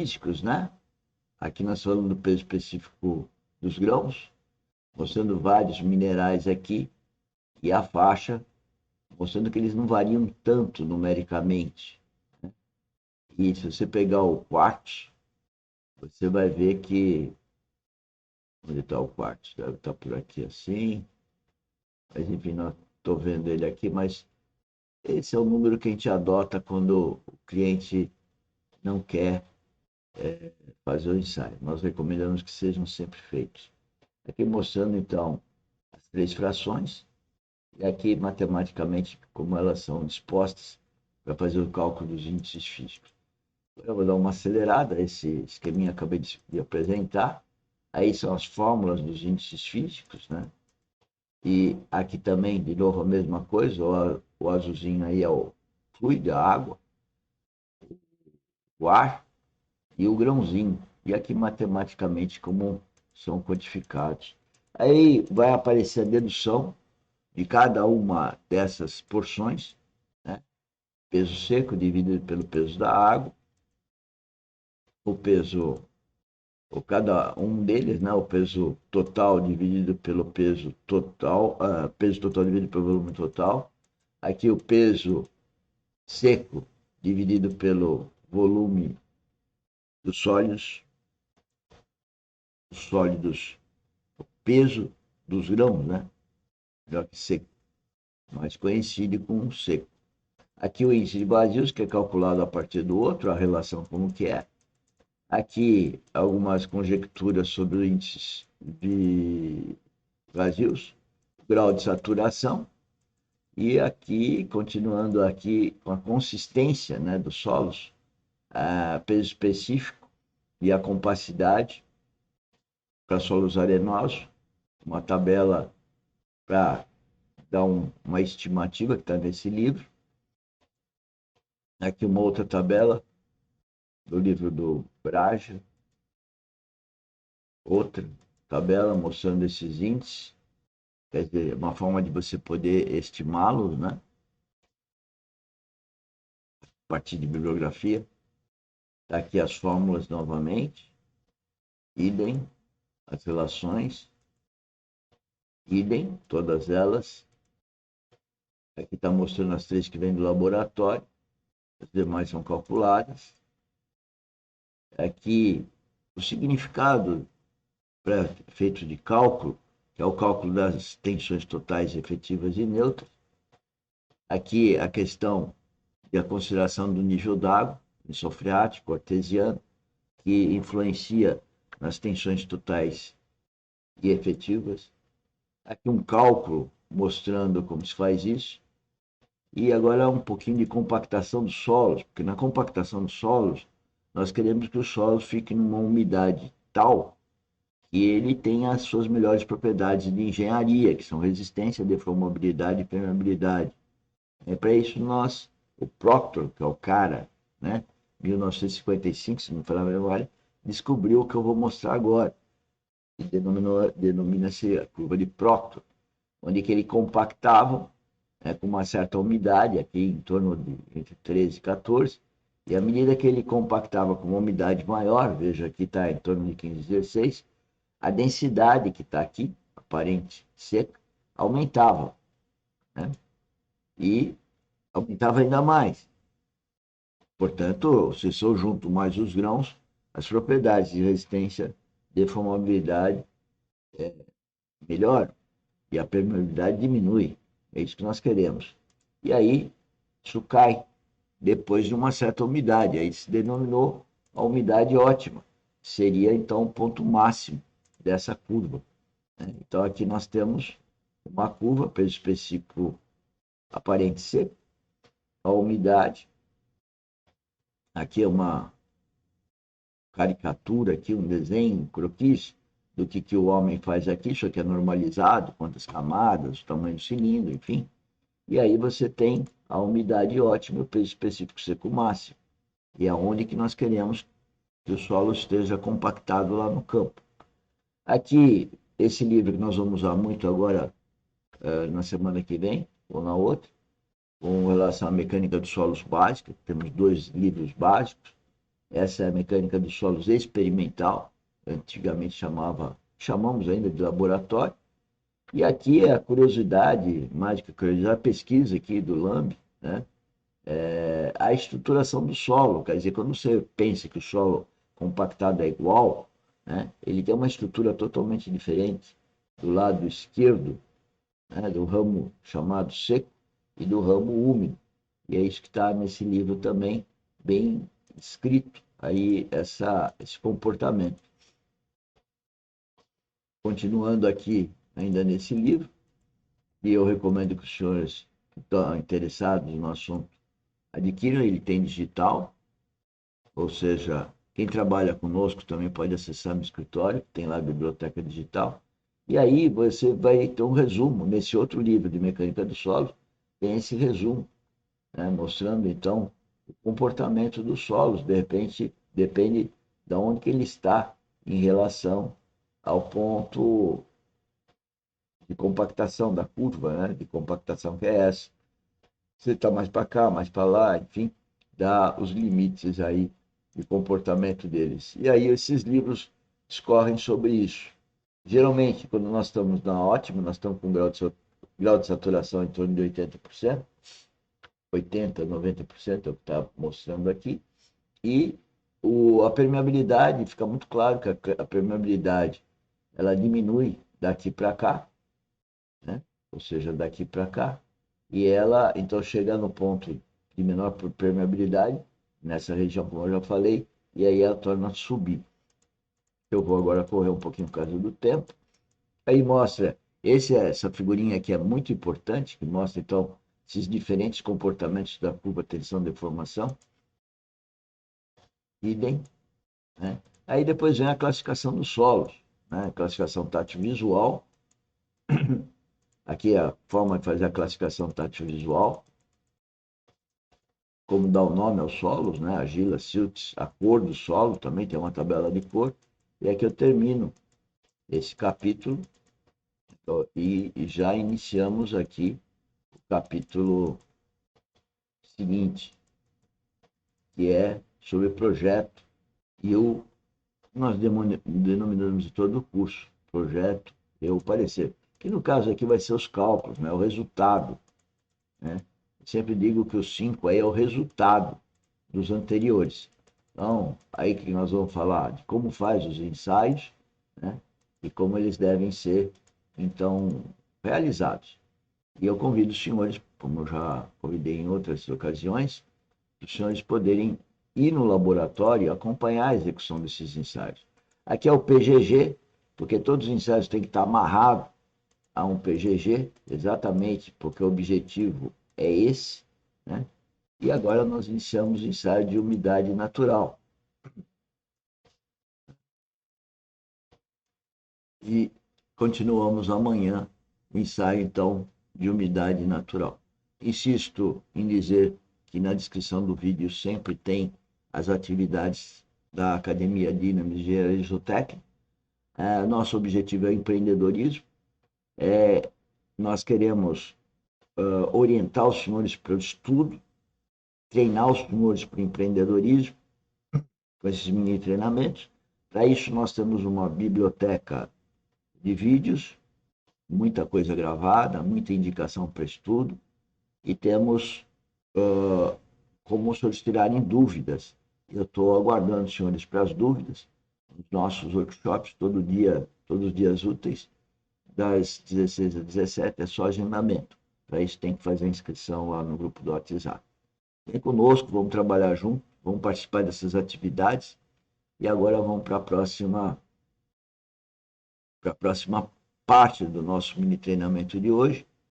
físicos, né? Aqui nós falamos do peso específico dos grãos, mostrando vários minerais aqui, e a faixa, mostrando que eles não variam tanto numericamente. E se você pegar o quartzo, você vai ver que. Onde está o quartzo? Deve estar por aqui assim. Mas enfim, não estou vendo ele aqui, mas esse é o número que a gente adota quando o cliente não quer fazer o ensaio. Nós recomendamos que sejam sempre feitos. Aqui mostrando então as três frações, e aqui matematicamente como elas são dispostas para fazer o cálculo dos índices físicos. Eu vou dar uma acelerada, esse esqueminha que acabei de apresentar. Aí são as fórmulas dos índices físicos, né? E aqui também, de novo, a mesma coisa, o azulzinho aí é o fluido, a água, o ar e o grãozinho. E aqui matematicamente como são codificados. Aí vai aparecer a dedução de cada uma dessas porções, né? Peso seco dividido pelo peso da água, o peso, ou cada um deles, né? O peso total dividido pelo peso total, peso total dividido pelo volume total. Aqui o peso seco dividido pelo volume dos sólidos, o peso dos grãos, né? Melhor que seco, mais conhecido como seco. Aqui o índice de vazios, que é calculado a partir do outro, a relação como que é. Aqui algumas conjecturas sobre o índice de vazios, grau de saturação, e aqui, continuando aqui com a consistência, né, dos solos, peso específico e a compacidade para solos arenosos, uma tabela para dar uma estimativa que está nesse livro. Aqui uma outra tabela do livro do Braja, outra tabela mostrando esses índices, quer dizer, uma forma de você poder estimá-los, né? A partir de bibliografia. Está aqui as fórmulas novamente, idem, as relações, idem, todas elas. Aqui está mostrando as três que vêm do laboratório, as demais são calculadas. Aqui o significado feito de cálculo, que é o cálculo das tensões totais efetivas e neutras. Aqui a questão da consideração do nível d'água, lençol freático, artesiano, que influencia nas tensões totais e efetivas. Aqui um cálculo mostrando como se faz isso. E agora um pouquinho de compactação dos solos, porque na compactação dos solos, nós queremos que os solos fiquem numa umidade tal que ele tenha as suas melhores propriedades de engenharia, que são resistência, deformabilidade e permeabilidade. Para isso o Proctor, que é o cara, né, 1955, se não falar a memória, descobriu o que eu vou mostrar agora. Denomina-se a curva de Proctor, onde que ele compactava, né, com uma certa umidade, aqui em torno de entre 13 e 14, e à medida que ele compactava com uma umidade maior, veja aqui está em torno de 15, 16, a densidade que está aqui, aparente seca, aumentava, né? E aumentava ainda mais. Portanto, se eu junto mais os grãos, as propriedades de resistência, deformabilidade melhoram e a permeabilidade diminui. É isso que nós queremos. E aí, isso cai depois de uma certa umidade. Aí se denominou a umidade ótima. Seria, então, o ponto máximo dessa curva. Então, aqui nós temos uma curva, peso específico aparente seco, a umidade. Aqui é uma caricatura, aqui um desenho, um croquis, do que o homem faz aqui. Isso aqui é normalizado, quantas camadas, o tamanho do cilindro, enfim. E aí você tem a umidade ótima e o peso específico seco máximo. E é onde que nós queremos que o solo esteja compactado lá no campo. Aqui, esse livro que nós vamos usar muito agora, na semana que vem, ou na outra, com relação à mecânica dos solos básica, temos dois livros básicos, Essa é a mecânica dos solos experimental, antigamente chamamos ainda de laboratório. E aqui é a curiosidade, mágica curiosidade, a pesquisa aqui do LAMB, né? A estruturação do solo. Quer dizer, quando você pensa que o solo compactado é igual, né, ele tem uma estrutura totalmente diferente do lado esquerdo, né, do ramo chamado seco e do ramo úmido. E é isso que está nesse livro também, bem escrito aí esse comportamento. Continuando aqui, ainda nesse livro, e eu recomendo que os senhores que estão interessados no assunto adquiram, ele tem digital, ou seja, quem trabalha conosco também pode acessar no escritório, tem lá a biblioteca digital, e aí você vai ter um resumo. Nesse outro livro de Mecânica do Solo, tem esse resumo, né, mostrando então o comportamento dos solos, de repente, depende de onde que ele está em relação ao ponto de compactação da curva, né, de compactação que é essa. Você está mais para cá, mais para lá, enfim, dá os limites aí de comportamento deles. E aí esses livros discorrem sobre isso. Geralmente, quando nós estamos na ótima, nós estamos com um grau de saturação em torno de 80%, 80%, 90% é o que está mostrando aqui, e a permeabilidade, fica muito claro que a permeabilidade ela diminui daqui para cá, né? Ou seja, daqui para cá, e ela então chega no ponto de menor permeabilidade, nessa região, como eu já falei, e aí ela torna a subir. Eu vou agora correr um pouquinho por causa do tempo. Aí mostra, essa figurinha aqui é muito importante, que mostra então esses diferentes comportamentos da curva tensão-deformação. Idem, né? Aí depois vem a classificação dos solos, né? Classificação tátil visual. Aqui é a forma de fazer a classificação tátil visual, como dá o nome aos solos, né? Argila, siltes, a cor do solo, também tem uma tabela de cor. E aqui eu termino esse capítulo e já iniciamos aqui o capítulo seguinte, que é sobre o projeto e nós denominamos de todo o curso, projeto e o parecer, que no caso aqui vai ser os cálculos, né? O resultado, né? Eu sempre digo que os 5 aí é o resultado dos anteriores. Então, aí que nós vamos falar de como faz os ensaios, né? E como eles devem ser, então, realizados. E eu convido os senhores, como eu já convidei em outras ocasiões, os senhores poderem ir no laboratório e acompanhar a execução desses ensaios. Aqui é o PGG, porque todos os ensaios têm que estar amarrados a um PGG, exatamente porque o objetivo é esse, né? E agora nós iniciamos o ensaio de umidade natural. E continuamos amanhã o ensaio, então, de umidade natural. Insisto em dizer que na descrição do vídeo sempre tem as atividades da Academia Dinamis de Engenharia Isotec. Nosso objetivo é o empreendedorismo. Nós queremos orientar os senhores para o estudo, treinar os senhores para o empreendedorismo, com esses mini treinamentos. Para isso, nós temos uma biblioteca de vídeos, muita coisa gravada, muita indicação para estudo, e temos como os senhores tirarem dúvidas. Eu estou aguardando os senhores para as dúvidas, os nossos workshops, todo dia, todos os dias úteis, das 16 às 17, é só agendamento. Para isso tem que fazer a inscrição lá no grupo do WhatsApp. Vem conosco, vamos trabalhar junto, vamos participar dessas atividades, e agora vamos para a próxima parte do nosso mini treinamento de hoje,